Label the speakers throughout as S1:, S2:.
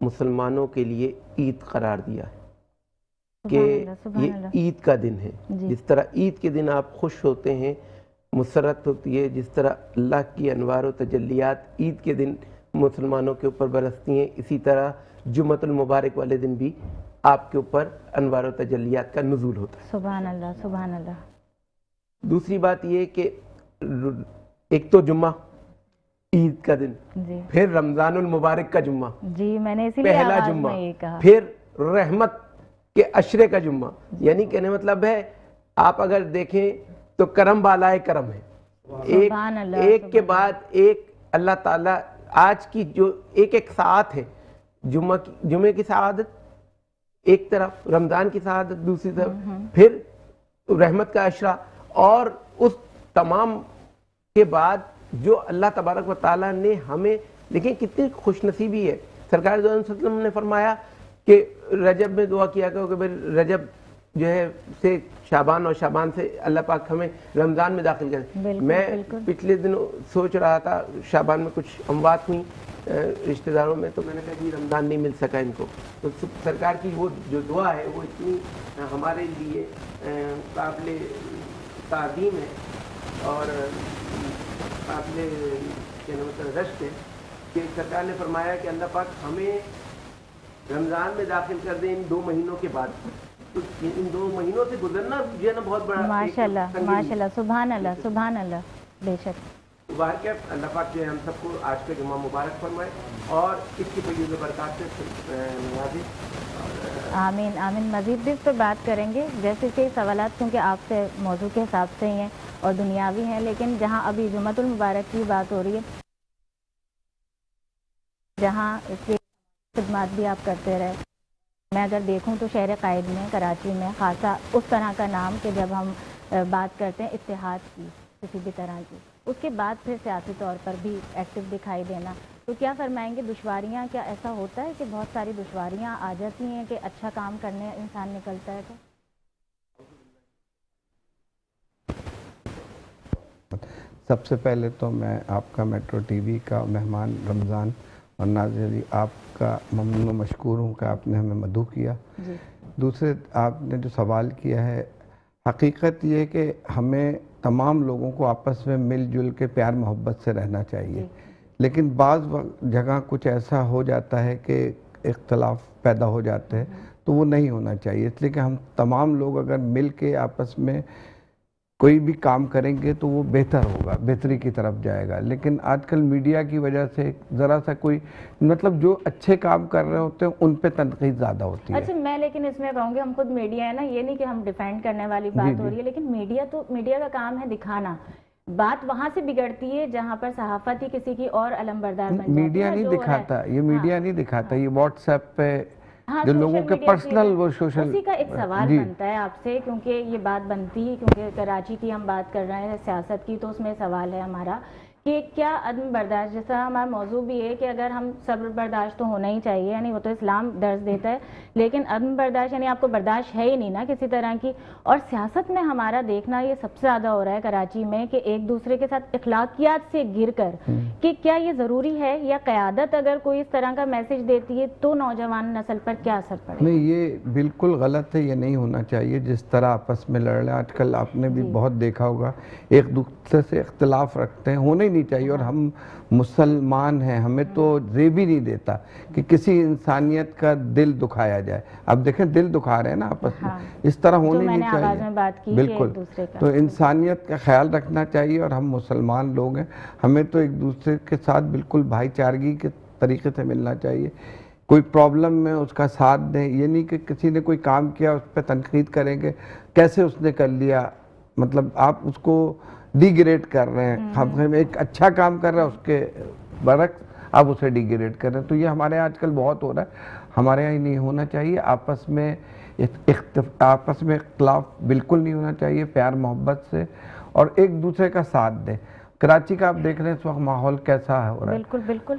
S1: مسلمانوں کے لیے عید قرار دیا ہے کہ یہ عید کا دن ہے. جس طرح عید کے دن آپ خوش ہوتے ہیں، مسرت ہوتی ہے، جس طرح اللہ کی انوار و تجلیات عید کے دن مسلمانوں کے اوپر برستی ہیں، اسی طرح جمعۃ المبارک والے دن بھی آپ کے اوپر انوار و تجلیات کا نزول ہوتا ہے.
S2: سبحان اللہ، سبحان اللہ.
S1: دوسری بات یہ کہ ایک تو جمعہ عید کا دن، پھر رمضان المبارک کا جمعہ،
S2: میں نے اسی لیے
S1: پہلا جمعہ، پھر رحمت کے عشرے کا جمعہ. یعنی کہنے مطلب ہے آپ اگر دیکھیں تو کرم بالائے کرم ہے، ایک کے بعد ایک. اللہ تعالیٰ آج کی جو ایک ساعت ہے، جمعے کی سعادت ایک طرف، رمضان کی سعادت دوسری طرف، پھر رحمت کا عشرہ، اور اس تمام کے بعد جو اللہ تبارک و تعالیٰ نے ہمیں، لیکن کتنی خوش نصیبی ہے. سرکار دو علیہ وسلم نے فرمایا کہ رجب میں دعا کیا کرو کہ رجب جو ہے سے شعبان، اور شعبان سے اللہ پاک ہمیں رمضان میں داخل کرے. میں پچھلے دنوں سوچ رہا تھا، شعبان میں کچھ اموات ہوئیں رشتہ داروں میں، تو میں نے کہا کہ رمضان نہیں مل سکا ان کو. تو سرکار کی وہ جو دعا ہے وہ اتنی ہمارے لیے قابل تعظیم ہے اور قابل رشک ہے کہ سرکار نے فرمایا کہ اللہ پاک ہمیں رمضان میں داخل کر دیں ان 2 مہینوں کے بعد. تو ان 2 مہینوں سے گزرنا جو ہے نا بہت بڑا،
S2: ماشاءاللہ ماشاءاللہ، سبحان اللہ سبحان اللہ. بے شک
S1: مبارک اللہ پاک جو ہے ہم سب کو آج کا جمعہ مبارک فرمائے اور اس کی فیض و برکات سے نوازے.
S2: آمین آمین. مزید بھی اس پر بات کریں گے، جیسے کہ سوالات کیونکہ آپ سے موضوع کے حساب سے ہی ہیں اور دنیاوی ہیں، لیکن جہاں ابھی جمعۃ المبارک کی بات ہو رہی ہے، جہاں اس کی خدمات بھی آپ کرتے رہے. میں اگر دیکھوں تو شہر قائد میں، کراچی میں خاصا اس طرح کا نام کہ جب ہم بات کرتے ہیں اتحاد کی کسی بھی طرح کی، اس کے بعد پھر سیاسی طور پر بھی ایکٹیو دکھائی دینا. تو کیا فرمائیں گے دشواریاں، کیا ایسا ہوتا ہے کہ بہت ساری دشواریاں آ جاتی ہیں کہ اچھا کام کرنے انسان نکلتا ہے؟ تو
S3: سب سے پہلے تو میں آپ کا میٹرو ٹی وی کا مہمان رمضان اور ناظر علی آپ کا ممنون و مشکور ہوں کہ آپ نے ہمیں مدعو کیا. دوسرے آپ نے جو سوال کیا ہے، حقیقت یہ کہ ہمیں تمام لوگوں کو آپس میں مل جل کے پیار محبت سے رہنا چاہیے، لیکن بعض جگہ کچھ ایسا ہو جاتا ہے کہ اختلاف پیدا ہو جاتے ہیں، تو وہ نہیں ہونا چاہیے. اس لیے کہ ہم تمام لوگ اگر مل کے آپس میں کوئی بھی کام کریں گے تو وہ بہتر ہوگا، بہتری کی طرف جائے گا. لیکن آج کل میڈیا کی وجہ سے ذرا سا کوئی مطلب جو اچھے کام کر رہے ہوتے ہیں ان پہ تنقید زیادہ ہوتی ہے.
S2: اچھا میں لیکن اس میں کہوں گی ہم خود میڈیا ہے نا، یہ نہیں کہ ہم ڈیفینڈ کرنے والی بات ہو رہی ہے، لیکن میڈیا کا کام ہے دکھانا. بات وہاں سے بگڑتی ہے جہاں پر صحافت ہی کسی کی اور علم بردار بن جاتی ہے.
S3: میڈیا نہیں دکھاتا، یہ میڈیا نہیں دکھاتا، یہ واٹس ایپ پہ جو لوگوں کے پرسنل وہ سوشل.
S2: اسی کا ایک سوال بنتا ہے آپ سے، کیونکہ یہ بات بنتی ہے کیونکہ کراچی کی ہم بات کر رہے ہیں سیاست کی، تو اس میں سوال ہے ہمارا کہ کیا عدم برداشت، جس طرح ہمارا موضوع بھی ہے کہ اگر ہم صبر برداشت تو ہونا ہی چاہیے، یعنی وہ تو اسلام درس دیتا ہے، لیکن عدم برداشت یعنی آپ کو برداشت ہے ہی نہیں نا کسی طرح کی. اور سیاست میں ہمارا دیکھنا یہ سب سے زیادہ ہو رہا ہے کراچی میں کہ ایک دوسرے کے ساتھ اخلاقیات سے گر کر کہ کیا یہ ضروری ہے، یا قیادت اگر کوئی اس طرح کا میسج دیتی ہے تو نوجوان نسل پر کیا اثر پڑے؟
S3: نہیں، یہ بالکل غلط ہے، یہ نہیں ہونا چاہیے. جس طرح آپس میں لڑ رہے ہیں آج کل آپ نے بھی بہت دیکھا ہوگا، ایک دوسرے سے اختلاف رکھتے ہیں، ہونے نہیں چاہیے. اور ہم مسلمان ہیں، ہمیں تو زیب ہی نہیں دیتا کہ کسی انسانیت کا دل دکھایا جائے. اب دیکھیں دل دکھا رہے ہیں نا آپس میں، اس طرح ہونے نہیں چاہیے. بالکل، تو انسانیت کا خیال رکھنا چاہیے. اور ہم مسلمان لوگ ہیں، ہمیں تو ایک دوسرے کے ساتھ بالکل بھائی چارگی کے طریقے سے ملنا چاہیے. کوئی پرابلم میں اس کا ساتھ دیں، یہ نہیں کہ کسی نے کوئی کام کیا اس پہ تنقید کریں گے کیسے اس نے کر لیا، مطلب آپ اس کو ڈی گریڈ کر رہے ہیں. ہم ایک اچھا کام کر رہے ہیں اس کے برعکس آپ اسے ڈی گریڈ کر رہے ہیں. تو یہ ہمارے یہاں آج کل بہت ہو رہا ہے، ہمارے یہاں ہی نہیں ہونا چاہیے. آپس میں اختلاف بالکل نہیں ہونا چاہیے، پیار محبت سے اور ایک دوسرے کا ساتھ دیں. کراچی کا آپ دیکھ رہے ہیں اس وقت ماحول کیسا ہو رہا ہے،
S2: بالکل بالکل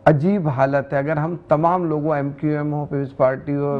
S3: عجیب حالت ہے. اگر ہم تمام لوگوں، ایم کیو ایم ہو، پیپلز پارٹی ہو،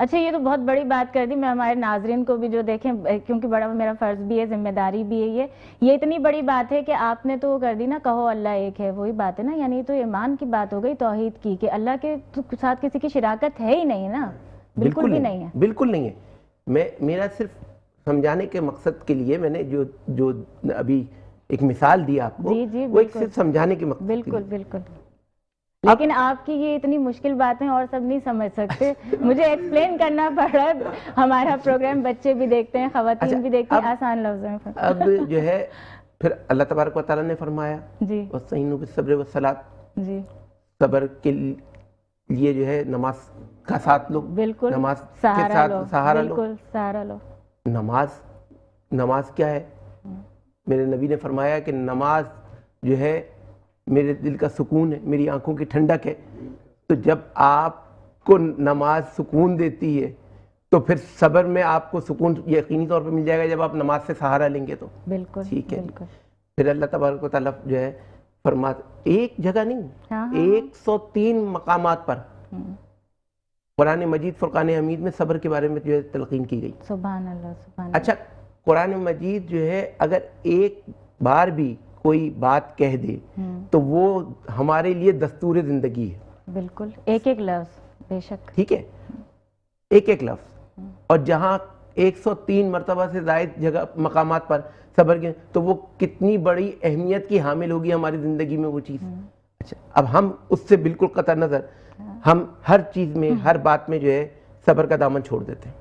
S2: اچھا یہ تو بہت بڑی بات کر دی. میں ہمارے ناظرین کو بھی جو دیکھیں, کیونکہ بڑا میرا فرض بھی ہے, ذمہ داری بھی ہے, یہ اتنی بڑی بات ہے کہ آپ نے تو کر دی نا, کہو اللہ ایک ہے, وہی بات ہے نا, یعنی تو ایمان کی بات ہو گئی, توحید کی, کہ اللہ کے ساتھ کسی کی شراکت ہے ہی نہیں نا, بالکل بھی نہیں ہے.
S1: بالکل نہیں ہے. میرا صرف سمجھانے کے مقصد کے لیے میں نے جو ابھی ایک مثال دی آپ کو, وہ ایک صرف سمجھانے کے مقصد.
S2: بالکل بالکل. لیکن آپ کی یہ اتنی مشکل باتیں اور سب نہیں سمجھ سکتے, مجھے ایکسپلین کرنا پڑ رہا ہے. ہمارا پروگرام بچے بھی دیکھتے ہیں, خواتین بھی دیکھتی ہیں, آسان لفظوں میں.
S1: اب جو ہے پھر اللہ تبارک و تعالیٰ نے فرمایا
S2: جی
S1: وَاسْتَعِینُوا بِالصَّبْرِ وَالصَّلَاةِ,
S2: جی
S1: صبر کے لیے جو ہے نماز کا ساتھ لو,
S2: بالکل,
S1: نماز کے ساتھ سہارا لو.
S2: بالکل سہارا لو.
S1: نماز کیا ہے؟ میرے نبی نے فرمایا کہ نماز جو ہے میرے دل کا سکون ہے, میری آنکھوں کی ٹھنڈک ہے. تو جب آپ کو نماز سکون دیتی ہے تو پھر صبر میں آپ کو سکون یقینی طور پہ مل جائے گا جب آپ نماز سے سہارا لیں گے تو.
S2: بالکل
S1: ٹھیک ہے.
S2: بالکل.
S1: پھر اللہ تبارک و تعالیٰ جو ہے فرماتے, ایک جگہ نہیں, 103 مقامات پر قرآن مجید فرقان حمید میں صبر کے بارے میں جو ہے تلقین کی گئی.
S2: سبحان اللہ سبحان اللہ.
S1: اچھا, قرآن مجید جو ہے اگر ایک بار بھی کوئی بات کہہ دے تو وہ ہمارے لیے دستور زندگی ہے.
S2: بالکل, ایک ایک لفظ, بے شک.
S1: ٹھیک ہے, ایک ایک لفظ. اور جہاں 103 مرتبہ سے زائد جگہ مقامات پر صبر کے, تو وہ کتنی بڑی اہمیت کی حامل ہوگی ہماری زندگی میں وہ چیز. اچھا, اب ہم اس سے بالکل قطع نظر, ہم ہر چیز میں, ہر بات میں جو ہے صبر کا دامن چھوڑ دیتے ہیں.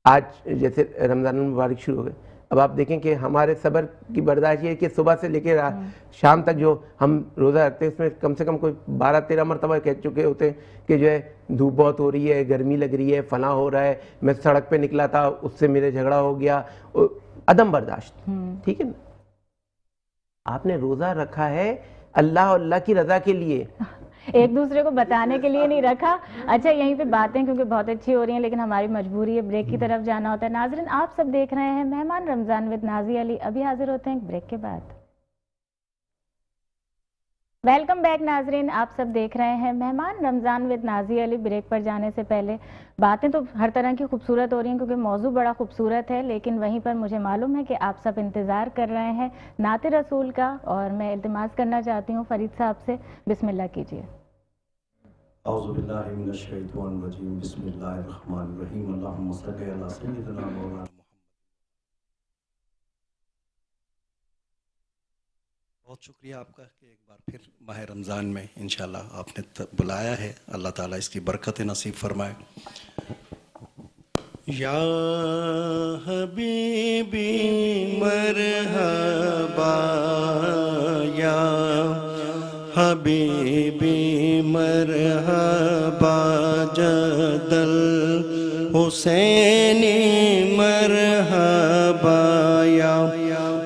S1: آج جیسے رمضان المبارک شروع ہو گئے, اب آپ دیکھیں کہ ہمارے صبر کی برداشت یہ ہے کہ صبح سے لے کے شام تک جو ہم روزہ رکھتے ہیں اس میں کم سے کم کوئی 12-13 مرتبہ کہہ چکے ہوتے ہیں کہ جو ہے دھوپ بہت ہو رہی ہے, گرمی لگ رہی ہے, فلاں ہو رہا ہے, میں سڑک پہ نکلا تھا اس سے میرے جھگڑا ہو گیا. عدم برداشت. ٹھیک ہے نا, آپ نے روزہ رکھا ہے اللہ اور اللہ کی رضا کے لیے,
S2: ایک دوسرے کو بتانے کے لیے نہیں رکھا. اچھا, یہیں پہ باتیں کیونکہ بہت اچھی ہو رہی ہیں لیکن ہماری مجبوری ہے, بریک کی طرف جانا ہوتا ہے. ناظرین آپ سب دیکھ رہے ہیں مہمان رمضان ود نازی علی, ابھی حاضر ہوتے ہیں بریک کے بعد. ویلکم بیک ناظرین, آپ سب دیکھ رہے ہیں مہمان رمضان ود نازی علی. بریک پر جانے سے پہلے باتیں تو ہر طرح کی خوبصورت ہو رہی ہیں کیونکہ موضوع بڑا خوبصورت ہے, لیکن وہیں پر مجھے معلوم ہے کہ آپ سب انتظار کر رہے ہیں نعت رسول کا, اور میں التماس کرنا چاہتی ہوں فرید صاحب سے, بسم اللہ کیجیے.
S4: اعوذ باللہ من الشیطان الرجیم, بسم اللہ الرحمن الرحیم, اللہم صلی علی سیدنا مولانا. بہت شکریہ آپ کا کہ ایک بار پھر ماہ رمضان میں انشاءاللہ آپ نے بلایا ہے. اللہ تعالیٰ اس کی برکت نصیب فرمائے. یا حبیبی مرحبا, یا حبیبی مرحبا, جدل حسینی مرحبا, یا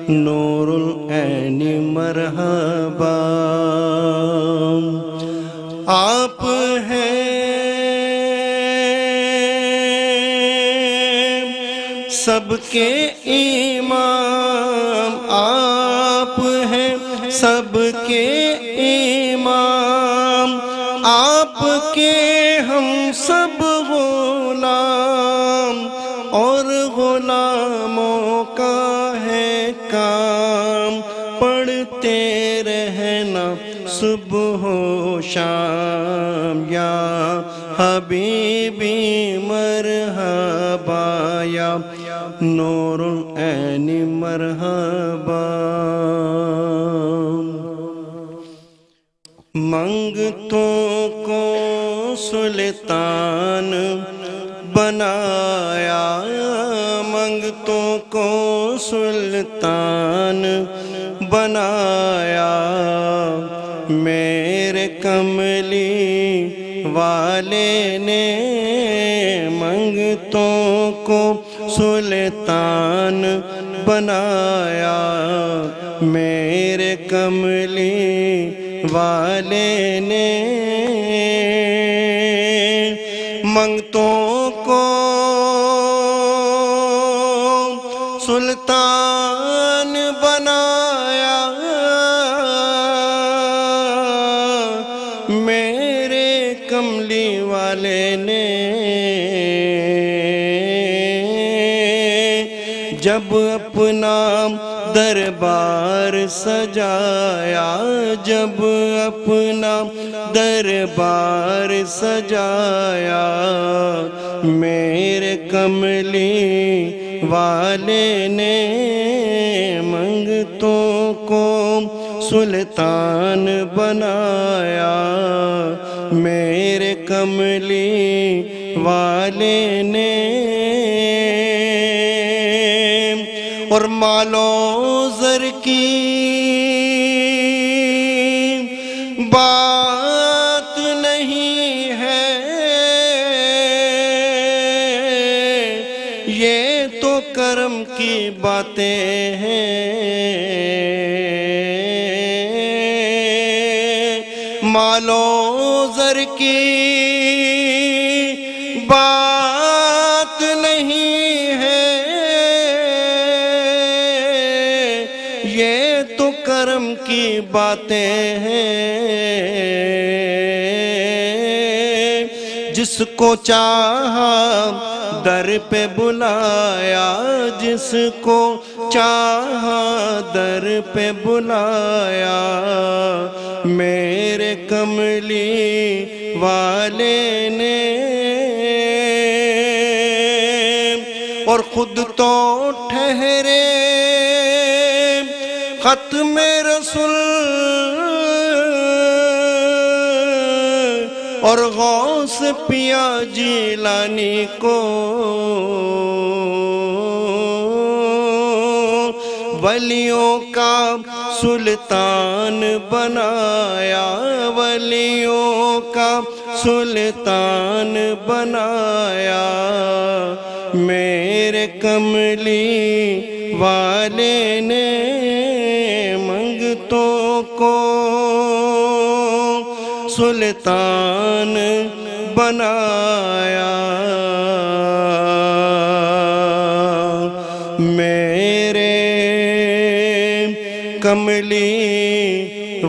S4: نور العین مرحبا. آپ ہیں سب کے امام, آپ ہیں سب کے امام, آپ کے ہم سب غلام, اور غلاموں کا ہے کام پڑھتے رہنا صبح و شام. یا حبیبی مرحبا, یا نور العین مرحبا. منگتوں کو سلطان بنایا, منگتوں کو سلطان بنایا, میرے کملی والے نے منگتوں کو سلطان بنایا, میرے کملی والے نے منگتوں کو سلطان بنایا, میرے کملی والے نے
S5: دربار سجایا، جب اپنا دربار سجایا، میرے کملی والے نے منگتوں کو سلطان بنایا، میرے کملی والے نے، اور مال و زر کی بات نہیں ہے، یہ تو کرم کی باتیں ہیں، مال و زر کی بات نہیں ہے، یہ تو کرم کی باتیں ہیں، جس کو چاہا در پہ بلایا، جس کو چاہا در پہ بلایا، میرے کملی والے نے، اور خود تو ٹھہرے ختم رسول، اور غوث پیا جیلانی کو ولیوں کا سلطان بنایا، ولیوں کا سلطان بنایا، میرے کملی والے نے منگتوں کو سلطان بنایا، میرے کملی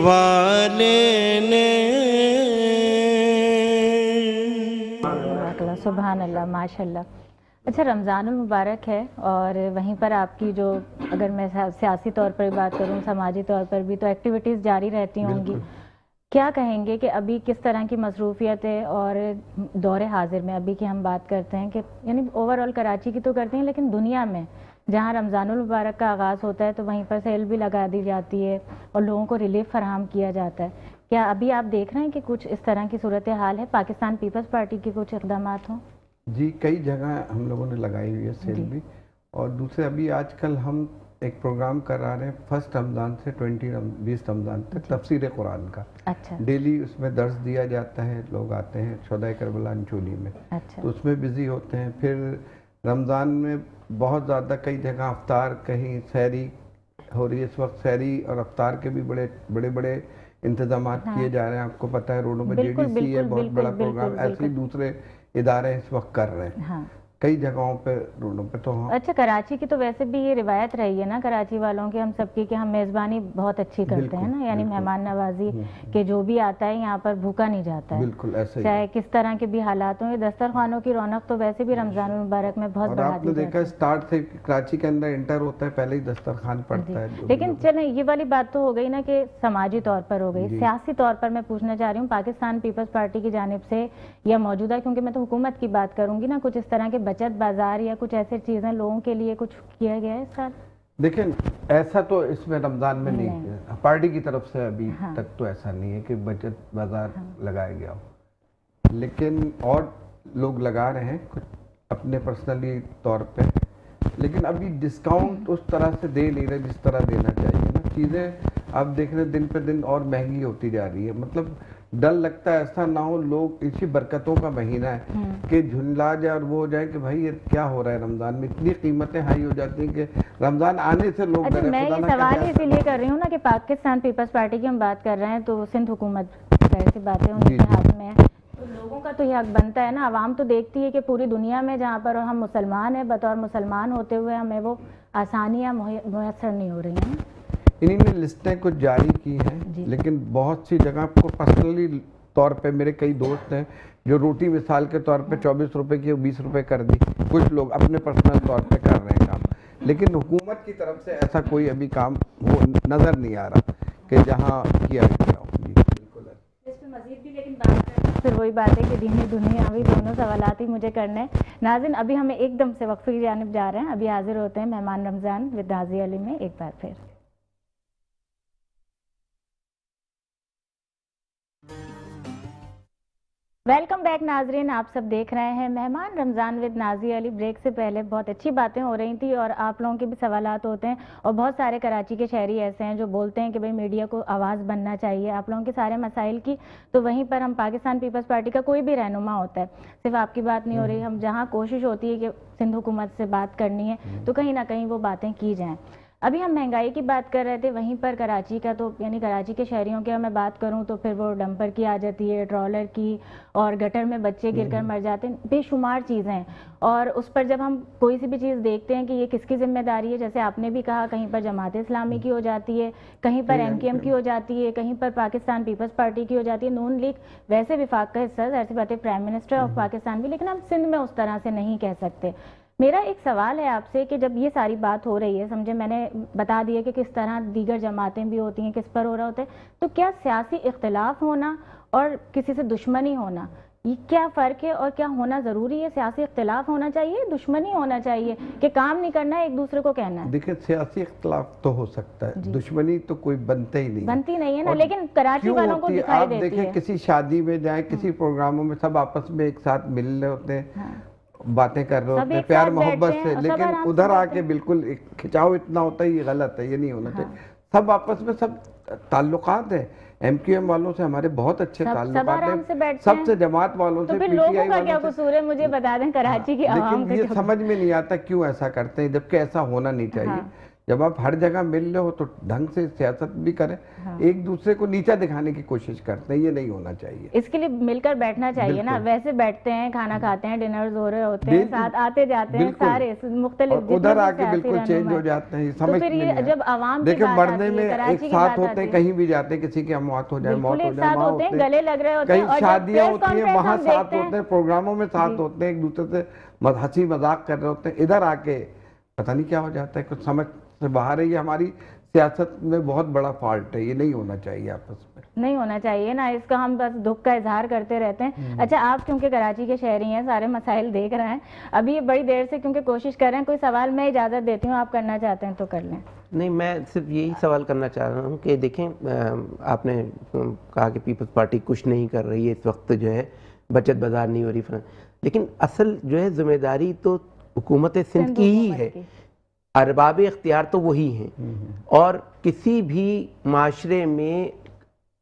S5: والے نے۔
S2: سبحان اللہ، ماشاء اللہ۔ اچھا، رمضان المبارک ہے اور وہیں پر آپ کی جو، اگر میں سیاسی طور پر بات کروں، سماجی طور پر بھی تو ایکٹیویٹیز جاری رہتی ہوں گی، کیا کہیں گے کہ ابھی کس طرح کی مصروفیت ہے؟ اور دور حاضر میں ابھی کی ہم بات کرتے ہیں کہ یعنی اوورآل کراچی کی تو کرتے ہیں، لیکن دنیا میں جہاں رمضان المبارک کا آغاز ہوتا ہے تو وہیں پر سیل بھی لگا دی جاتی ہے اور لوگوں کو ریلیف فراہم کیا جاتا ہے، کیا ابھی آپ دیکھ رہے ہیں کہ کچھ اس طرح کی صورتحال ہے؟ پاکستان پیپلز پارٹی کے کچھ اقدامات ہوں؟
S3: جی، کئی جگہ ہم لوگوں نے لگائی ہوئی ہے سیل بھی، اور دوسرے ابھی آج کل ہم ایک پروگرام کرا رہے ہیں 1 رمضان سے 20 رمضان تک تفسیر قرآن کا۔
S2: اچھا،
S3: ڈیلی اس میں درس دیا جاتا ہے، لوگ آتے ہیں شہدائے کربلا انچولی میں،
S2: اچھا،
S3: تو اس میں بزی ہوتے ہیں۔ پھر رمضان میں بہت زیادہ کئی جگہ افطار، کہیں سحری ہو رہی ہے اس وقت، سحری اور افطار کے بھی بڑے بڑے انتظامات کیے جا رہے ہیں۔ آپ کو پتہ ہے روڈوں میں JDC ہے، بہت بڑا پروگرام، ایسے ہی دوسرے ادارے اس وقت کر رہے ہیں کئی جگہوں پہ، روڈوں پہ۔ تو
S2: اچھا، کراچی کی تو ویسے بھی یہ روایت رہی ہے نا کراچی والوں کی، ہم سب کی، کہ ہم میزبانی بہت اچھی کرتے ہیں نا، یعنی مہمان نوازی کہ جو بھی آتا ہے یہاں پر بھوکا نہیں جاتا ہے،
S3: بالکل ایسے ہی،
S2: چاہے کس طرح کے بھی حالات ہوں۔ یہ دسترخوانوں کی رونق تو ویسے بھی رمضان المبارک میں بہت بڑھا دی جاتی ہے۔
S3: آپ نے دیکھا سٹارٹ سے کراچی کے اندر انٹر ہوتا ہے پہلے ہی دسترخوان پڑتا ہے۔
S2: لیکن چلیں، یہ والی بات تو ہو گئی نا کہ سماجی طور پر ہو گئی، سیاسی طور پر میں پوچھنا چاہ رہی ہوں پاکستان پیپلز پارٹی کی جانب سے یا موجودہ، کیونکہ میں تو حکومت کی بات کروں گی نا، کچھ اس طرح کے بچت بازار یا کچھ ایسے چیزیں لوگوں کے لیے کچھ کیا گیا ہے اس سال؟
S3: دیکھیں، ایسا تو اس میں رمضان میں نہیں ہے، پارٹی کی طرف سے ابھی تک تو ایسا نہیں ہے کہ بچت بازار لگایا گیا ہو، لیکن اور لوگ لگا رہے ہیں کچھ اپنے پرسنلی طور پہ، لیکن ابھی ڈسکاؤنٹ اس طرح سے دے نہیں رہے جس طرح دینا چاہیے نا۔ چیزیں آپ دیکھ رہے دن پہ دن اور مہنگی ہوتی جا رہی ہے، مطلب ڈر لگتا ہے ایسا نہ ہو لوگ، اسی برکتوں کا مہینہ ہے کہ جھنلا جائے اور وہ ہو جائے کہ بھائی یہ کیا ہو رہا ہے، رمضان میں اتنی قیمتیں ہائی ہو جاتی ہیں کہ رمضان آنے سے لوگ ڈرے۔
S2: میں یہ سوال اسی لیے کر رہی ہوں نا کہ پاکستان پیپلز پارٹی کی ہم بات کر رہے ہیں تو سندھ حکومت ظاہر سی باتیں ان کے ہاتھ میں ہے، تو لوگوں کا تو یہ حق بنتا ہے نا، عوام تو دیکھتی ہے کہ پوری دنیا میں جہاں پر ہم مسلمان ہیں، بطور مسلمان ہوتے ہوئے ہمیں وہ آسانیاں میسر نہیں ہو رہی ہیں۔
S3: انہی نے لسٹیں کچھ جاری کی ہیں، لیکن بہت سی جگہ کو پرسنلی طور پہ میرے کئی دوست ہیں جو روٹی مثال کے طور پہ 24 روپے کی 20 روپے کر دی، کچھ لوگ اپنے پرسنل طور پہ کر رہے ہیں کام، لیکن حکومت کی طرف سے ایسا کوئی ابھی کام وہ نظر نہیں آ رہا کہ جہاں کیا گیا ہو. جی بالکل.
S2: اس پہ مزید بھی لیکن بات کریں پھر وہی بات ہے کہ دینی دنیاوی دونوں سوالات ہی مجھے کرنے ہیں. ناظرین ابھی ہمیں ایک دم سے وقفے کی جانب جا رہے ہیں. ابھی حاضر ہوتے ہیں مہمان رمضان ود نازیہ علی میں ایک بار پھر. ویلکم بیک ناظرین, آپ سب دیکھ رہے ہیں مہمان رمضان ود نازیہ علی. بریک سے پہلے بہت اچھی باتیں ہو رہی تھیں اور آپ لوگوں کے بھی سوالات ہوتے ہیں اور بہت سارے کراچی کے شہری ایسے ہیں جو بولتے ہیں کہ بھئی میڈیا کو آواز بننا چاہیے آپ لوگوں کے سارے مسائل کی. تو وہیں پر ہم پاکستان پیپلز پارٹی کا کوئی بھی رہنما ہوتا ہے, صرف آپ کی بات نہیں ہو رہی, ہم جہاں کوشش ہوتی ہے کہ سندھ حکومت سے بات کرنی ہے تو کہیں نہ کہیں وہ باتیں کی جائیں. ابھی ہم مہنگائی کی بات کر رہے تھے, وہیں پر کراچی کا تو یعنی کراچی کے شہریوں کی میں بات کروں تو پھر وہ ڈمپر کی آ جاتی ہے, ٹرالر کی, اور گٹر میں بچے گر کر مر جاتے ہیں, بے شمار چیزیں ہیں. اور اس پر جب ہم کوئی سی بھی چیز دیکھتے ہیں کہ یہ کس کی ذمہ داری ہے, جیسے آپ نے بھی کہا کہیں پر جماعت اسلامی کی ہو جاتی ہے, کہیں پر MQM کی ہو جاتی ہے, کہیں پر پاکستان پیپلز پارٹی کی ہو جاتی ہے, نون لیگ ویسے وفاق کا حصہ ایسی بات ہے پرائم منسٹر آف پاکستان بھی, لیکن ہم سندھ میں اس طرح سے نہیں کہہ سکتے. میرا ایک سوال ہے آپ سے کہ جب یہ ساری بات ہو رہی ہے, سمجھے میں نے بتا دیا کہ کس طرح دیگر جماعتیں بھی ہوتی ہیں, کس پر ہو رہا ہوتا ہے, تو کیا سیاسی اختلاف ہونا اور کسی سے دشمنی ہونا یہ کیا فرق ہے اور کیا ہونا ضروری ہے؟ سیاسی اختلاف ہونا چاہیے, دشمنی ہونا چاہیے کہ کام نہیں کرنا ہے ایک دوسرے کو کہنا ہے؟
S3: دیکھیں سیاسی اختلاف تو ہو سکتا ہے, دشمنی تو کوئی بنتا ہی نہیں,
S2: بنتی نہیں ہے نا, لیکن کراچی والوں کو دکھائی دیتی ہے.
S3: آپ دیکھیں کسی شادی میں جائیں, کسی پروگراموں میں سب آپس میں ایک ساتھ مل رہے ہوتے ہیں, باتیں کر رہے ہوتے ہیں پیار محبت سے, لیکن ادھر آ کے بالکل کھچاؤ اتنا ہوتا ہے, یہ غلط ہے, یہ نہیں ہونا چاہیے. سب آپس میں سب تعلقات ہیں, MQM والوں سے ہمارے بہت اچھے تعلقات ہیں, سب سے جماعت والوں سے,
S2: لوگوں کا کیا قصور ہے مجھے بتا دیں کراچی کی عوام کا.
S3: لیکن یہ سمجھ میں نہیں آتا کیوں ایسا کرتے ہیں, جبکہ ایسا ہونا نہیں چاہیے. جب آپ ہر جگہ مل رہے ہو تو ڈھنگ سے سیاست بھی کریں, ایک دوسرے کو نیچا دکھانے کی کوشش کرتے ہیں, یہ نہیں ہونا چاہیے.
S2: اس کے لیے مل کر بیٹھنا چاہیے نا, ویسے بیٹھتے ہیں, کھانا کھاتے ہیں, ڈنرز ہو رہے ہوتے ہیں, ساتھ آتے جاتے ہیں سارے مختلف,
S3: ادھر آ کے بالکل چینج ہو جاتے ہیں.
S2: تو پھر یہ جب عوام
S3: دیکھیں مرنے میں ایک ساتھ ہوتے ہیں, کہیں بھی جاتے ہیں, کسی کی اموات ہو جائے, موت ہو جائے, وہاں ہوتے ہیں,
S2: گلے لگ رہے ہوتے ہیں,
S3: کہیں شادیاں ہوتی ہیں وہاں ساتھ ہوتے ہیں, پروگراموں میں ساتھ ہوتے ہیں, ایک دوسرے سے ہنسی مذاق کر رہے ہوتے ہیں. ادھر آ کے پتہ نہیں کیا ہو جاتا ہے, کچھ سمجھ سے باہر ہے. یہ ہماری سیاست میں بہت بڑا فالٹ ہے, یہ نہیں ہونا چاہیے, آپس میں
S2: نہیں ہونا چاہیے نا. اس کا ہم بس دکھ کا اظہار کرتے رہتے ہیں. اچھا آپ کیونکہ کراچی کے شہری ہیں, سارے مسائل دیکھ رہے ہیں, ابھی یہ بڑی دیر سے کیونکہ کوشش کر رہے ہیں, کوئی سوال میں اجازت دیتی ہوں, آپ کرنا چاہتے ہیں تو کر لیں.
S1: نہیں, میں صرف یہی سوال کرنا چاہ رہا ہوں کہ دیکھیں آپ نے کہا کہ پیپلز پارٹی کچھ نہیں کر رہی ہے اس وقت, جو ہے بچت بازار نہیں ہو رہی, لیکن اصل جو ہے ذمہ داری تو حکومت سندھ کی ہی ہے, ارباب اختیار تو وہی ہیں, اور کسی بھی معاشرے میں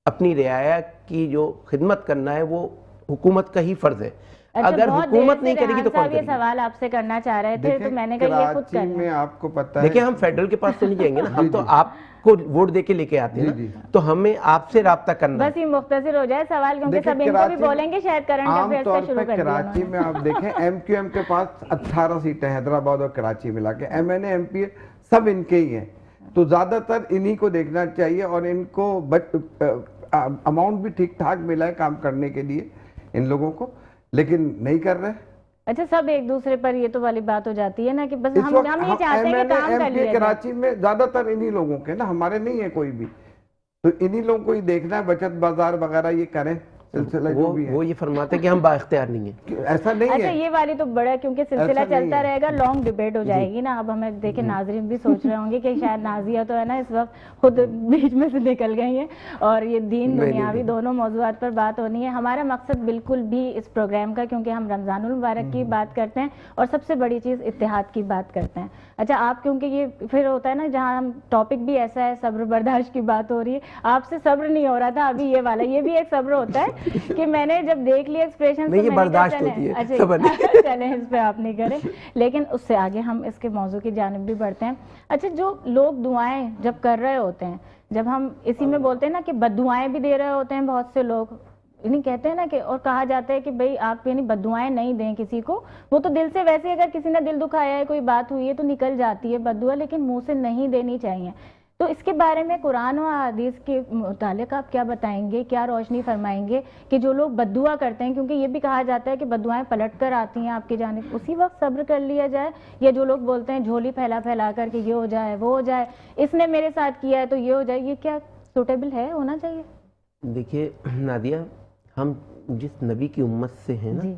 S1: اپنی رعایا کی جو خدمت کرنا ہے وہ حکومت کا ہی فرض ہے. اگر حکومت نہیں کرے گی تو کون کرے گی؟
S2: یہ سوال آپ سے کرنا چاہ رہے تھے تو میں نے کہا یہ خود کرنا.
S3: میں آپ کو پتہ ہے,
S1: دیکھیں ہم فیڈرل کے پاس تو نہیں جائیں گے نا, ہم تو آپ کو ووٹ دے کے لے کے آتے ہیں, تو ہمیں آپ سے رابطہ کرنا.
S2: بس یہ مختصر ہو جائے سوال, کیونکہ سب ان کو بھی بولیں گے شاید کرنٹ افیئرز کا شروع کر دیا.
S3: کراچی میں آپ دیکھیں MQM کے پاس 18 سیٹیں, حیدرآباد اور کراچی ملا کے, MNA MP سب ان کے ہی ہیں, تو زیادہ تر انہی کو دیکھنا چاہیے, اور ان کو اماؤنٹ بھی ٹھیک ٹھاک ملا ہے کام کرنے کے لیے ان لوگوں کو, لیکن نہیں کر رہے.
S2: اچھا سب ایک دوسرے پر یہ تو والی بات ہو جاتی ہے نا کہ بس ہم یہ چاہتے ہیں کہ کام کر لیا جائے.
S3: کراچی میں زیادہ تر انہی لوگوں کے نا, ہمارے نہیں ہے کوئی بھی, تو انہی لوگوں کو ہی دیکھنا ہے, بچت بازار وغیرہ یہ کریں.
S1: وہ یہ فرماتے ہیں کہ ہم با اختیار نہیں ہیں,
S3: ایسا نہیں ہے.
S2: اچھا یہ والی تو بڑا, کیونکہ سلسلہ چلتا رہے گا, لانگ ڈیبیٹ ہو جائے گی نا. اب ہمیں دیکھیں ناظرین بھی سوچ رہے ہوں گے کہ شاید نازیہ تو ہے نا اس وقت خود بیچ میں سے نکل گئی ہیں, اور یہ دین دنیاوی دونوں موضوعات پر بات ہونی ہے. ہمارا مقصد بالکل بھی اس پروگرام کا, کیونکہ ہم رمضان المبارک کی بات کرتے ہیں اور سب سے بڑی چیز اتحاد کی بات کرتے ہیں. اچھا آپ کیونکہ یہ پھر ہوتا ہے نا جہاں ہم ٹاپک بھی ایسا ہے, صبر برداشت کی بات ہو رہی ہے, آپ سے صبر نہیں ہو رہا تھا ابھی یہ والا, یہ بھی ایک صبر ہوتا ہے کہ میں نے جب دیکھ لیا ایکسپریشن,
S1: یہ برداشت ہوتی ہے,
S2: چلیں اس پہ آپ نہیں کریں. لیکن اس سے آگے ہم اس کے موضوع کی جانب بھی بڑھتے ہیں. اچھا جو لوگ دعائیں جب کر رہے ہوتے ہیں, جب ہم اسی میں بولتے ہیں نا کہ بد دعائیں بھی دے رہے ہوتے ہیں بہت سے لوگ, یعنی کہتے ہیں نا کہ, اور کہا جاتا ہے کہ بھئی آپ یعنی بد دعائیں نہیں دیں کسی کو, وہ تو دل سے, ویسے اگر کسی نے دل دکھایا ہے, کوئی بات ہوئی ہے تو نکل جاتی ہے بد دعا, لیکن منہ سے نہیں دینی چاہیے. تو اس کے بارے میں قرآن و حدیث کے متعلق آپ کیا بتائیں گے, کیا روشنی فرمائیں گے کہ جو لوگ بد دعا کرتے ہیں, کیونکہ یہ بھی کہا جاتا ہے کہ بد دعائیں پلٹ کر آتی ہیں آپ کی جانب, اسی وقت صبر کر لیا جائے, یا جو لوگ بولتے ہیں جھولی پھیلا پھیلا کر کہ یہ ہو جائے وہ ہو جائے, اس نے میرے ساتھ کیا ہے تو یہ ہو جائے, یہ کیا سوٹیبل ہے, ہونا چاہیے؟
S1: دیکھیے نادیہ, ہم جس نبی کی امت سے ہیں نا,
S2: جی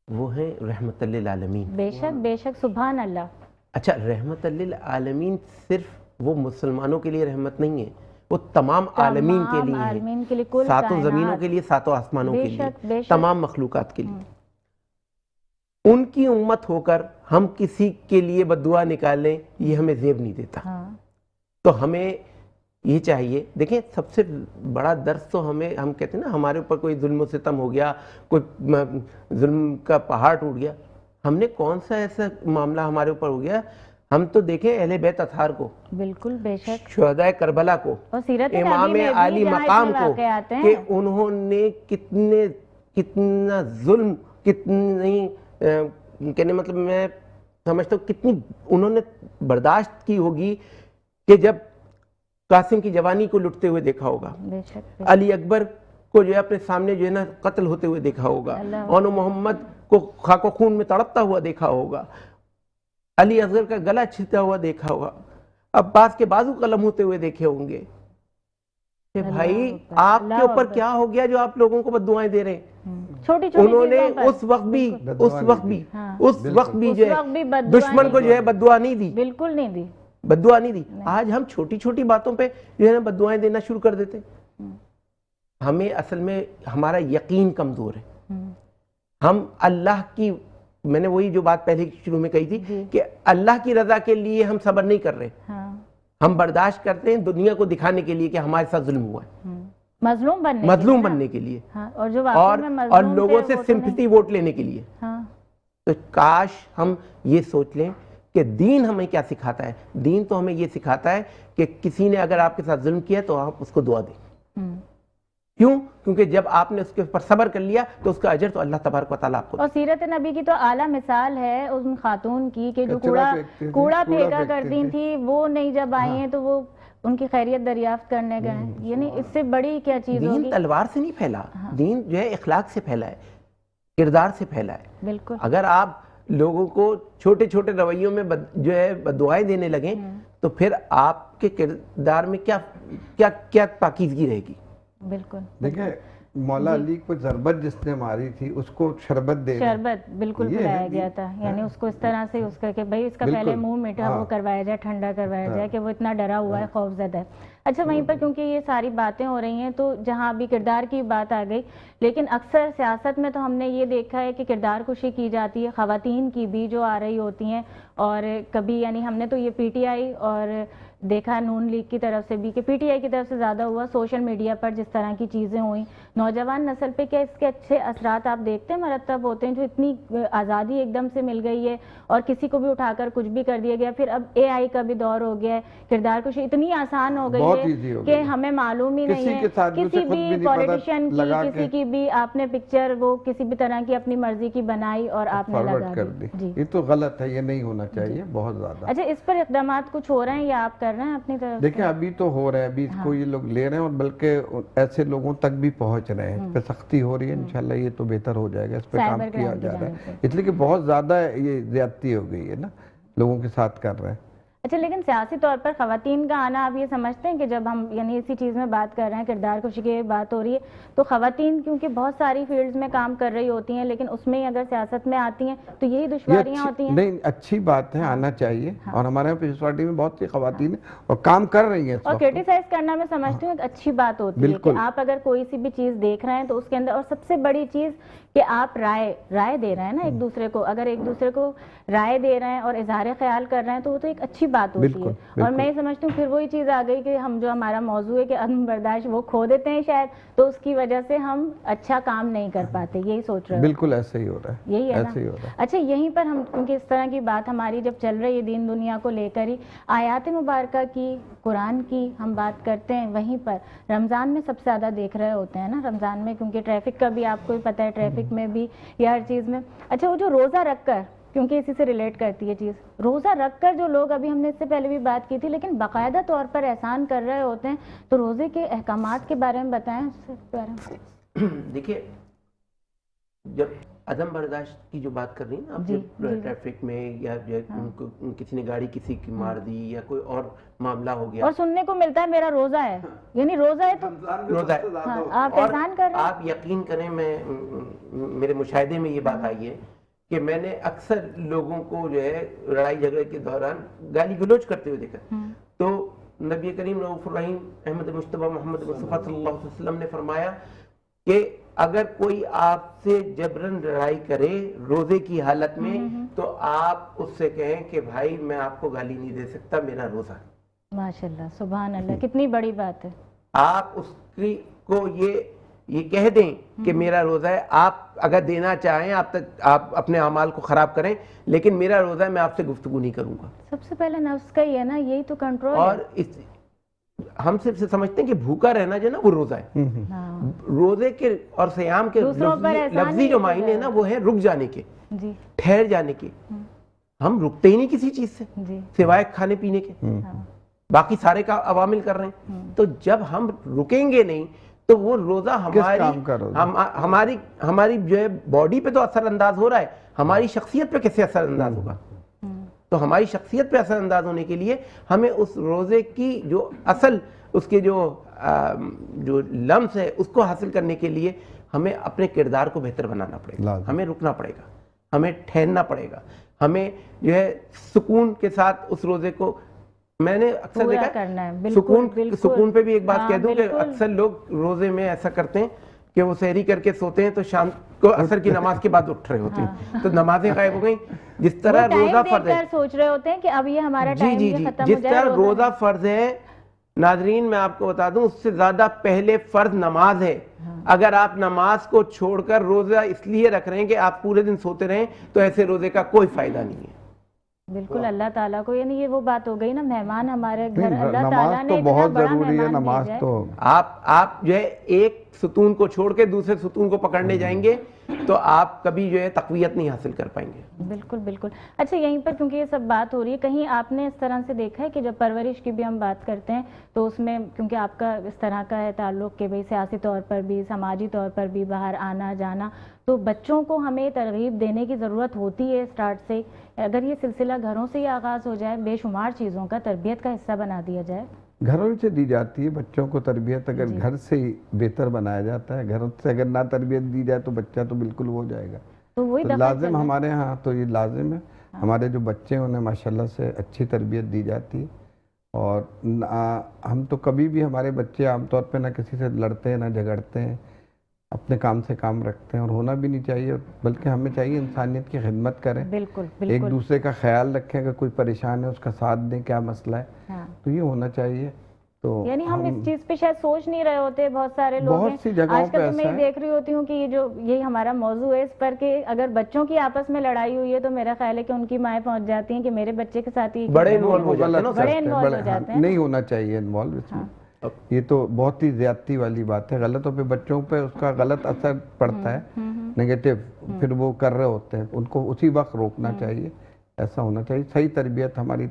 S1: وہ ہیں رحمت للعالمین.
S2: بے شک بے شک, سبحان اللہ.
S1: اچھا, رحمت للعالمین صرف وہ مسلمانوں کے لیے رحمت نہیں ہے, وہ تمام عالمین کے لیے
S2: عالمین کے لیے,
S1: ہے,
S2: کل
S1: ساتوں زمینوں
S2: کائنات.
S1: کے لیے, ساتوں آسمانوں
S2: بے
S1: کے
S2: شک،
S1: لیے,
S2: بے شک.
S1: تمام مخلوقات کے لیے. ان کی امت ہو کر ہم کسی کے لیے بد دعا نکالیں, یہ ہمیں زیب نہیں دیتا.
S2: ہاں
S1: تو ہمیں یہ چاہیے, دیکھیں سب سے بڑا درس تو ہم کہتے ہیں نا, ہمارے اوپر کوئی ظلم و ستم ہو گیا, کوئی ظلم کا پہاڑ ٹوٹ گیا, ہم نے کون سا ایسا معاملہ ہمارے اوپر ہو گیا؟ ہم تو دیکھیں اہل بیت اطہار کو,
S2: بالکل بے شک,
S1: شہدائے کربلا کو,
S2: اور سیرت
S1: امام
S2: نبی میں بھی
S1: عالی
S2: جہاں
S1: مقام
S2: اتنے
S1: کو,
S2: واقعات ہیں.
S1: کہ انہوں نے کتنا ظلم, کتنی کہنے مطلب میں سمجھتا ہوں کتنی انہوں نے برداشت کی ہوگی, کہ جب قاسم کی جوانی کو لٹتے ہوئے دیکھا ہوگا,
S2: بے شک,
S1: علی اکبر کو جو ہے اپنے سامنے جو ہے نا قتل ہوتے ہوئے دیکھا ہوگا, اون محمد کو خاک و خون میں تڑپتا ہوا دیکھا ہوگا, علی اصغر کا گلا چھلتا ہوا دیکھا ہوگا, عباس کے بازو قلم ہوتے ہوئے دیکھے ہوں گے. کہ بھائی آپ کے اوپر کیا ہو گیا جو آپ لوگوں کو بد دعائیں دے رہے ہیں؟
S2: چھوٹی
S1: انہوں نے اس وقت بھی جو ہے دشمن کو جو ہے بد دعا نہیں دی,
S2: بالکل نہیں دی,
S1: بد دعا نہیں دی. آج ہم چھوٹی چھوٹی باتوں پہ جو ہے نا بد دعائیں دینا شروع کر دیتے. ہمیں اصل میں ہمارا یقین کمزور ہے. ہم اللہ کی, میں نے وہی جو بات پہلے شروع میں کہی تھی کہ اللہ کی رضا کے لیے ہم صبر نہیں کر رہے, ہم برداشت کرتے ہیں دنیا کو دکھانے کے لیے کہ ہمارے ساتھ ظلم ہوا ہے, مظلوم بننے کے لیے, اور لوگوں سے سمپتھی ووٹ لینے کے لیے. تو کاش ہم یہ سوچ لیں کہ دین ہمیں کیا سکھاتا ہے. دین تو ہمیں یہ سکھاتا ہے کہ کسی نے اگر آپ کے ساتھ ظلم کیا تو آپ اس کو دعا دیں. کیوں؟ کیونکہ جب آپ نے اس کے اوپر صبر کر لیا تو اس کا اجر تو اللہ تبارک و تعالیٰ آپ کو.
S2: اور سیرت نبی کی تو اعلیٰ مثال ہے ان خاتون کی کہ جو کوڑا پھینکا کرتی تھی, وہ نہیں جب آئی ہیں تو وہ ان کی خیریت دریافت کرنے گئے. یعنی اس سے بڑی کیا چیز ہوگی؟
S1: دین تلوار سے نہیں پھیلا, دین جو ہے اخلاق سے پھیلا ہے, کردار سے پھیلا ہے.
S2: بالکل.
S1: اگر آپ لوگوں کو چھوٹے چھوٹے رویوں میں جو ہے بددعائیں دینے لگیں تو پھر آپ کے کردار میں کیا پاکیزگی رہے گی؟
S2: بالکل.
S3: دیکھیں مولا علی کو ضربت جس نے ماری تھی اس کو شربت دے,
S2: شربت بالکل پلایا گیا تھا, یعنی اس کو اس طرح سے اس کا کہ بھائی اس کا پہلے منہ میٹھا وہ کروایا جائے, ٹھنڈا کروایا جائے کہ وہ اتنا ڈرا ہوا ہے, خوف زدہ ہے. اچھا, وہیں پر کیونکہ یہ ساری باتیں ہو رہی ہیں تو جہاں ابھی کردار کی بات آ گئی, لیکن اکثر سیاست میں تو ہم نے یہ دیکھا ہے کہ کردار کشی کی جاتی ہے, خواتین کی بھی جو آ رہی ہوتی ہیں, اور کبھی یعنی ہم نے تو یہ پی ٹی آئی اور دیکھا نون لیگ کی طرف سے بھی کہ پی ٹی آئی کی طرف سے زیادہ ہوا, سوشل میڈیا پر جس طرح کی چیزیں ہوئیں, نوجوان نسل پہ کیا اس کے اچھے اثرات آپ دیکھتے ہیں مرتب ہوتے ہیں؟ جو اتنی آزادی ایک دم سے مل گئی ہے اور کسی کو بھی اٹھا کر کچھ بھی کر دیا گیا, پھر اب اے آئی کا بھی دور ہو گیا ہے, کردار کشی اتنی آسان ہو گئی ہے کہ ہمیں معلوم ہی نہیں ہے, کسی بھی پولیٹیشین کی, کسی کی بھی آپ نے پکچر وہ کسی بھی طرح کی اپنی مرضی کی بنائی اور آپ نے لگا دی.
S3: یہ تو غلط ہے, یہ نہیں ہونا چاہیے بہت زیادہ.
S2: اچھا, اس پر اقدامات کچھ ہو رہے ہیں یا آپ کر رہے ہیں اپنی طرف؟
S3: دیکھیں ابھی تو ہو رہا ہے, ابھی اس کو یہ لوگ لے رہے ہیں, اور بلکہ ایسے لوگوں تک بھی پہنچ رہے ہیں, اس پہ سختی ہو رہی ہے. انشاءاللہ یہ تو بہتر ہو جائے گا, اس پہ کام کیا جا رہا ہے, اس لیے کہ بہت زیادہ یہ زیادتی ہو گئی ہے نا, لوگوں کے ساتھ کر رہے ہیں.
S2: اچھا, لیکن سیاسی طور پر خواتین کا آنا آپ یہ سمجھتے ہیں کہ جب ہم یعنی اسی چیز میں بات کر رہے ہیں, کردار کشی کی بات ہو رہی ہے, تو خواتین کیونکہ بہت ساری فیلڈز میں کام کر رہی ہوتی ہیں, لیکن اس میں ہی اگر سیاست میں آتی ہیں تو یہی دشواریاں ہوتی ہیں؟
S3: نہیں, اچھی بات ہے, آنا چاہیے, اور ہمارے یہاں پیپلز پارٹی میں بہت سی خواتین ہیں اور کام کر رہی ہیں.
S2: اور کرٹیسائز کرنا میں سمجھتی ہوں ایک اچھی بات ہوتی ہے کہ آپ اگر کوئی سی بھی چیز دیکھ رہے ہیں تو اس کے اندر, اور سب سے بڑی چیز کہ آپ رائے دے رہے ہیں نا ایک دوسرے کو, اگر ایک دوسرے کو رائے دے رہے ہیں اور اظہار خیال کر رہے ہیں تو وہ تو ایک اچھی بات ہوتی ہے. اور میں یہ سمجھتی ہوں پھر وہی چیز آ گئی کہ ہم جو ہمارا موضوع ہے کہ عدم برداشت وہ کھو دیتے ہیں شاید, تو اس کی وجہ سے ہم اچھا کام نہیں کر پاتے. یہی سوچ رہے ہیں؟
S3: بالکل ایسے ہی ہو رہا ہے,
S2: یہی ہے نا. اچھا, یہیں پر ہم کیونکہ اس طرح کی بات ہماری جب چل رہی ہے دین دنیا کو لے کر ہی, آیات مبارکہ کی, قرآن کی ہم بات کرتے ہیں, وہیں پر رمضان میں سب سے زیادہ دیکھ رہے ہوتے ہیں نا, رمضان میں کیونکہ ٹریفک کا بھی آپ کو پتہ ہے, ٹریفک میں بھی یا ہر چیز میں. اچھا, وہ جو روزہ رکھ کر کیونکہ اسی سے ریلیٹ کرتی ہے چیز. روزہ رکھ کر جو لوگ, ابھی ہم نے اس سے پہلے بھی بات کی تھی, لیکن باقاعدہ طور پر احسان کر رہے ہوتے ہیں, تو روزے کے احکامات کے بارے میں بتائیں اس سے بارے میں.
S1: دیکھیے, جب عدم برداشت کی جو بات کر رہی ہیں آپ, جب ٹریفک میں یا کسی نے گاڑی کسی کی مار دی یا کوئی اور معاملہ ہو گیا,
S2: اور سننے کو ملتا ہے میرا روزہ ہے, یعنی روزہ ہے تو
S1: روزہ ہے,
S2: آپ احسان کر رہے ہیں.
S1: آپ یقین کریں, میرے مشاہدے میں یہ بات آئی ہے کہ میں نے اکثر لوگوں کو جو ہے لڑائی جھگڑے کے دوران گالی گلوچ کرتے ہوئے دیکھا. تو نبی کریم رؤوف الرحیم احمد مجتبیٰ محمد مصطفیٰ صلی اللہ علیہ وسلم نے فرمایا کہ اگر کوئی آپ سے جبرن لڑائی کرے روزے کی حالت میں, تو آپ اس سے کہیں کہ بھائی میں آپ کو گالی نہیں دے سکتا, میرا روزہ.
S2: ماشاءاللہ, سبحان اللہ, کتنی بڑی بات ہے.
S1: آپ اس کو یہ کہہ دیں کہ میرا روزہ ہے. آپ اگر دینا چاہیں آپ اپنے اعمال کو خراب کریں, لیکن میرا روزہ ہے, میں آپ سے گفتگو نہیں کروں گا.
S2: سب سے پہلے نفس کا ہی ہے نا, یہی تو کنٹرول ہے.
S1: اور ہم صرف سے سمجھتے ہیں کہ بھوکا رہنا جو ہے نا وہ روزہ ہے. روزے کے اور سیام کے لفظی جو معنی ہے نا وہ ہے رک جانے کے, ٹھہر جانے کے. ہم رکتے ہی نہیں کسی چیز سے سوائے کھانے پینے کے, باقی سارے کا عوامل کر رہے ہیں. تو جب ہم رکیں گے نہیں تو وہ روزہ ہماری جو ہے باڈی پہ تو اثر انداز ہو رہا ہے, ہماری شخصیت پہ کیسے اثر انداز ہوگا؟ تو ہماری شخصیت پہ اثر انداز ہونے کے لیے ہمیں اس روزے کی جو اصل اس کے جو لمس ہے اس کو حاصل کرنے کے لیے ہمیں اپنے کردار کو بہتر بنانا پڑے گا. ہمیں رکنا پڑے گا, ہمیں ٹھہرنا پڑے گا, ہمیں جو ہے سکون کے ساتھ اس روزے کو. میں نے اکثر دیکھا سکون پہ بھی ایک بات کہہ دوں کہ اکثر لوگ روزے میں ایسا کرتے ہیں کہ وہ سحری کر کے سوتے ہیں تو شام کو عصر کی نماز کے بعد اٹھ رہے ہوتے ہیں, تو نمازیں غائب ہو گئیں. جس طرح روزہ فرض ہے,
S2: سوچ رہے ہوتے ہیں کہ اب یہ ہمارا ٹائم ختم ہو جائے.
S1: جس طرح روزہ فرض ہے ناظرین, میں آپ کو بتا دوں اس سے زیادہ پہلے فرض نماز ہے. اگر آپ نماز کو چھوڑ کر روزہ اس لیے رکھ رہے ہیں کہ آپ پورے دن سوتے رہیں, تو ایسے روزے کا کوئی فائدہ نہیں ہے.
S2: بالکل, اللہ تعالیٰ کو, یعنی یہ وہ بات ہو گئی نا, مہمان ہمارے گھر, اللہ تعالیٰ
S3: نماز
S2: نے
S3: تو بہت ضروری ہے. نماز تو
S1: آپ جو ہے ایک ستون کو چھوڑ کے دوسرے ستون کو پکڑنے جائیں گے تو آپ کبھی جو ہے تقویت نہیں حاصل کر پائیں گے.
S2: بالکل بالکل. اچھا, یہیں پر کیونکہ یہ سب بات ہو رہی ہے, کہیں آپ نے اس طرح سے دیکھا ہے کہ جب پرورش کی بھی ہم بات کرتے ہیں تو اس میں کیونکہ آپ کا اس طرح کا ہے تعلق کہ بھئی سیاسی طور پر بھی, سماجی طور پر بھی باہر آنا جانا, تو بچوں کو ہمیں ترغیب دینے کی ضرورت ہوتی ہے اسٹارٹ سے. اگر یہ سلسلہ گھروں سے ہی آغاز ہو جائے, بے شمار چیزوں کا تربیت کا حصہ بنا دیا جائے.
S3: گھروں سے دی جاتی ہے بچوں کو تربیت, اگر گھر سے ہی بہتر بنایا جاتا ہے. گھروں سے اگر نہ تربیت دی جائے تو بچہ تو بالکل ہو جائے گا. تو لازم ہمارے ہاں تو یہ لازم ہے, ہمارے جو بچے ہیں انہیں ماشاءاللہ سے اچھی تربیت دی جاتی ہے. اور ہم تو کبھی بھی ہمارے بچے عام طور پہ نہ کسی سے لڑتے ہیں نہ جھگڑتے ہیں, اپنے کام سے کام رکھتے ہیں, اور ہونا بھی نہیں چاہیے, بلکہ ہمیں چاہیے انسانیت کی خدمت کریں, ایک دوسرے کا خیال رکھیں, اگر کوئی پریشان ہے اس کا ساتھ دیں, کیا مسئلہ ہے, تو یہ ہونا چاہیے. تو
S2: یعنی ہم اس چیز پہ شاید سوچ نہیں رہے ہوتے, بہت سارے لوگ
S3: بہت سی جگہوں
S2: آج کل تو میں دیکھ رہی ہوتی ہوں کہ یہ ہمارا موضوع ہے اس پر, کہ اگر بچوں کی آپس میں لڑائی ہوئی ہے تو میرا خیال ہے کہ ان کی مائیں پہنچ جاتی ہیں کہ میرے بچے کے ساتھ ہی
S1: بڑے انوالو ہو
S2: جاتے ہیں.
S3: نہیں ہونا چاہیے انوالو اس میں, یہ تو بہت ہی زیادتی والی بات ہے. غلطوں پہ بچوں پہ اس کا غلط اثر پڑتا ہے نگیٹو, پھر وہ کر رہے ہوتے ہیں, ان کو اسی وقت روکنا چاہیے. ایسا ہونا چاہیے. صحیح تربیت ہماری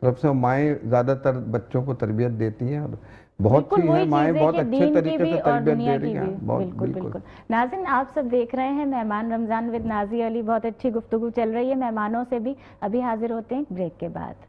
S3: طرف سے, مائیں زیادہ تر بچوں کو تربیت دیتی ہیں, اور بہت سی ہیں مائیں بہت اچھے طریقے سے تربیت دے رہی ہیں.
S2: بالکل بالکل. ناظرین, آپ سب دیکھ رہے ہیں مہمان رمضان ود نازیہ علی, بہت اچھی گفتگو چل رہی ہے مہمانوں سے بھی. ابھی حاضر ہوتے ہیں بریک کے بعد.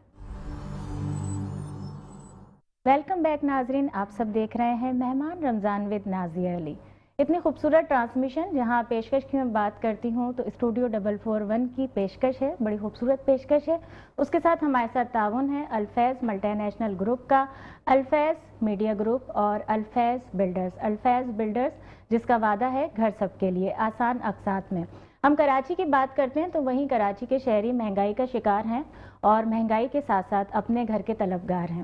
S2: ویلکم بیک ناظرین, آپ سب دیکھ رہے ہیں مہمان رمضان ود نازیہ علی. اتنی خوبصورت ٹرانسمیشن جہاں پیشکش کی میں بات کرتی ہوں تو اسٹوڈیو 441 کی پیشکش ہے, بڑی خوبصورت پیشکش ہے. اس کے ساتھ ہمارے ساتھ تعاون ہے الفیض ملٹی نیشنل گروپ کا, الفیض میڈیا گروپ اور الفیض بلڈرز. الفیض بلڈرز جس کا وعدہ ہے گھر سب کے لیے آسان اقساط میں. ہم کراچی کی بات کرتے ہیں تو وہیں کراچی کے شہری مہنگائی کا شکار ہیں اور مہنگائی کے ساتھ ساتھ اپنے گھر کے طلبگار ہیں.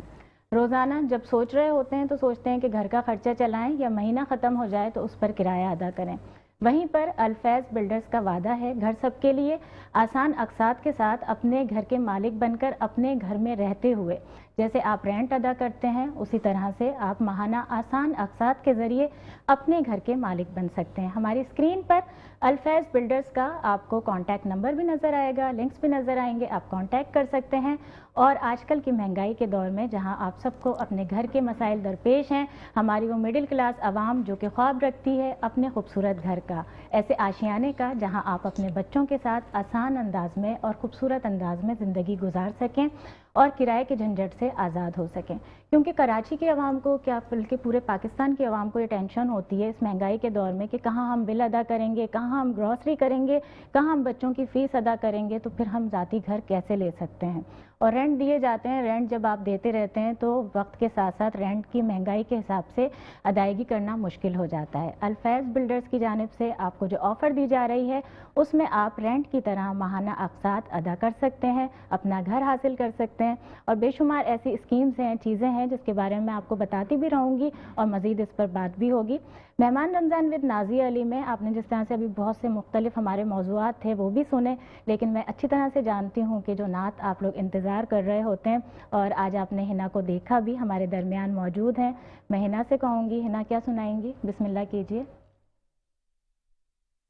S2: روزانہ جب سوچ رہے ہوتے ہیں تو سوچتے ہیں کہ گھر کا خرچہ چلائیں یا مہینہ ختم ہو جائے تو اس پر کرایہ ادا کریں. وہیں پر الفیض بلڈرز کا وعدہ ہے گھر سب کے لیے آسان اقساط کے ساتھ اپنے گھر کے مالک بن کر اپنے گھر میں رہتے ہوئے جیسے آپ رینٹ ادا کرتے ہیں اسی طرح سے آپ ماہانہ آسان اقساط کے ذریعے اپنے گھر کے مالک بن سکتے ہیں۔ ہماری اسکرین پر الفیض بلڈرز کا آپ کو کانٹیکٹ نمبر بھی نظر آئے گا، لنکس بھی نظر آئیں گے، آپ کانٹیکٹ کر سکتے ہیں۔ اور آج کل کی مہنگائی کے دور میں جہاں آپ سب کو اپنے گھر کے مسائل درپیش ہیں، ہماری وہ مڈل کلاس عوام جو کہ خواب رکھتی ہے اپنے خوبصورت گھر کا، ایسے آشیانے کا جہاں آپ اپنے بچوں کے ساتھ آسان انداز میں اور خوبصورت انداز میں زندگی گزار سکیں اور کرائے کے جھنجھٹ سے آزاد ہو سکیں، کیونکہ کراچی کے عوام کو کیا بلکہ پورے پاکستان کے عوام کو یہ ٹینشن ہوتی ہے اس مہنگائی کے دور میں کہ کہاں ہم بل ادا کریں گے، کہاں ہم گروسری کریں گے، کہاں ہم بچوں کی فیس ادا کریں گے، تو پھر ہم ذاتی گھر کیسے لے سکتے ہیں۔ اور رینٹ دیے جاتے ہیں، رینٹ جب آپ دیتے رہتے ہیں تو وقت کے ساتھ ساتھ رینٹ کی مہنگائی کے حساب سے ادائیگی کرنا مشکل ہو جاتا ہے۔ الفیض بلڈرز کی جانب سے آپ کو جو آفر دی جا رہی ہے اس میں آپ رینٹ کی طرح ماہانہ اقساط ادا کر سکتے ہیں، اپنا گھر حاصل کر سکتے ہیں، اور بے شمار ایسی اسکیمز ہیں، چیزیں ہیں جس کے بارے میں آپ کو بتاتی بھی رہوں گی اور مزید اس پر بات بھی ہوگی۔ مہمان رمضان ود نازیہ علی میں آپ نے جس طرح سے ابھی بہت سے مختلف ہمارے موضوعات تھے وہ بھی سنے، لیکن میں اچھی طرح سے جانتی ہوں کہ جو نعت آپ لوگ انتظار کر رہے ہوتے ہیں، اور آج آپ نے ہنا کو دیکھا بھی، ہمارے درمیان موجود ہیں۔ میں ہنا سے کہوں گی، ہنا کیا سنائیں گی؟ بسم اللہ کیجیے۔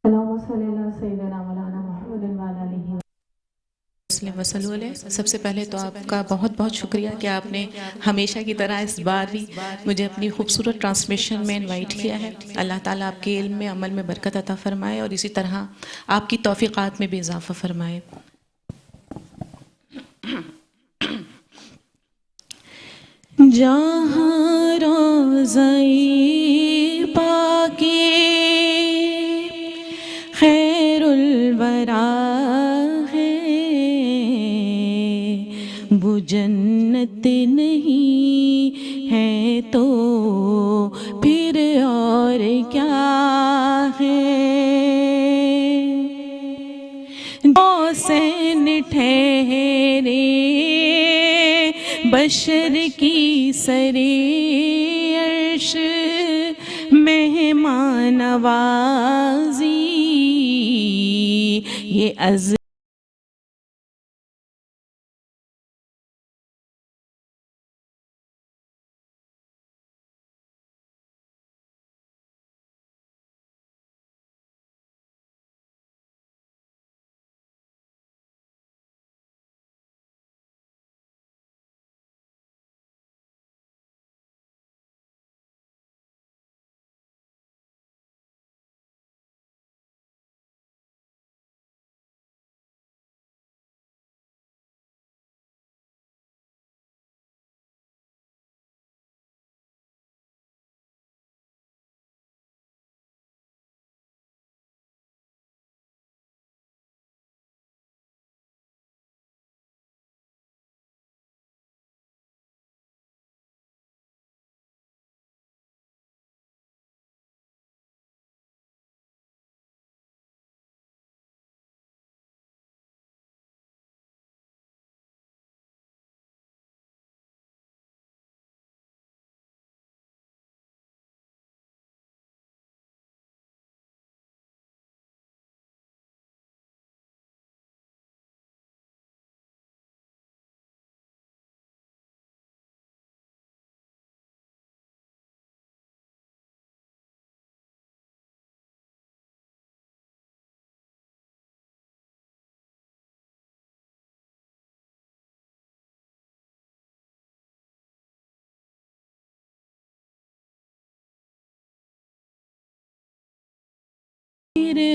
S6: اللہم صلی اللہ سیدنا مولانا محمد وعلی آلہ
S7: وسلم علیہ۔ سب سے پہلے تو آپ کا بہت بہت شکریہ کہ آپ نے ہمیشہ کی طرح اس بار بھی مجھے اپنی خوبصورت ٹرانسمیشن میں انوائٹ کیا ہے۔ اللہ تعالیٰ آپ کے علم میں، عمل میں برکت عطا فرمائے اور اسی طرح آپ کی توفیقات میں بھی اضافہ فرمائے۔ جہاں روضہ پاک خیر الورا ہے، وہ جنت نہیں ہے تو پھر اور کیا ہے؟ حسین ٹھہرے بشر کی سرے عرش مہمان نوازی، یہ از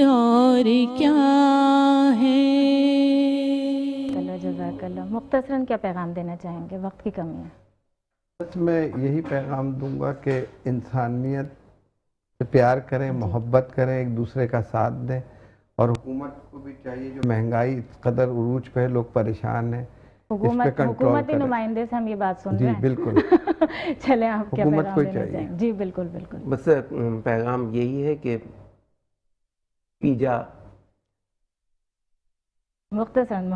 S7: اور کیا ہے؟
S2: اللہ جزاک اللہ۔ مختصراً کیا پیغام دینا چاہیں گے؟ وقت کی کمی ہے۔
S3: بس میں یہی پیغام دوں گا کہ انسانیت سے پیار کریں، محبت کریں، ایک دوسرے کا ساتھ دیں، اور حکومت کو بھی چاہیے، جو مہنگائی اس قدر عروج پہ ہے، لوگ پریشان ہیں،
S2: حکومتی نمائندے سے ہم یہ بات سن رہے ہیں۔
S3: جی بالکل۔
S2: چلیں آپ کیا
S3: حکومت
S2: پیغام
S3: کو
S2: دینا
S3: چاہیے۔
S2: چاہیں گے؟ جی بالکل بالکل۔
S1: بس پیغام یہی ہے کہ پیجا
S2: مختصراً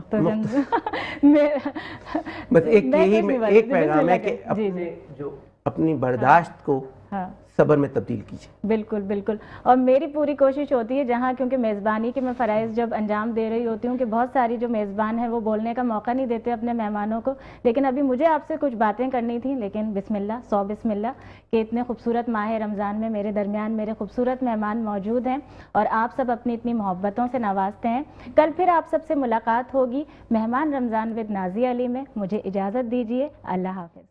S1: بس ایک یہی ایک پیغام ہے کہ اپنے جو اپنی برداشت کو
S2: ہاں
S1: صبر میں تبدیل کیجیے.
S2: بالکل بالکل. اور میری پوری کوشش ہوتی ہے جہاں کیونکہ میزبانی کے میں فرائض جب انجام دے رہی ہوتی ہوں کہ بہت ساری جو میزبان ہیں وہ بولنے کا موقع نہیں دیتے اپنے مہمانوں کو, لیکن ابھی مجھے آپ سے کچھ باتیں کرنی تھیں, لیکن بسم اللہ بسم اللہ کہ اتنے خوبصورت ماہ رمضان میں میرے درمیان میرے خوبصورت مہمان موجود ہیں اور آپ سب اپنی اتنی محبتوں سے نوازتے ہیں. کل پھر آپ سب سے ملاقات ہوگی مہمان رمضان ود نازیہ علی میں. مجھے اجازت دیجیے, اللہ حافظ.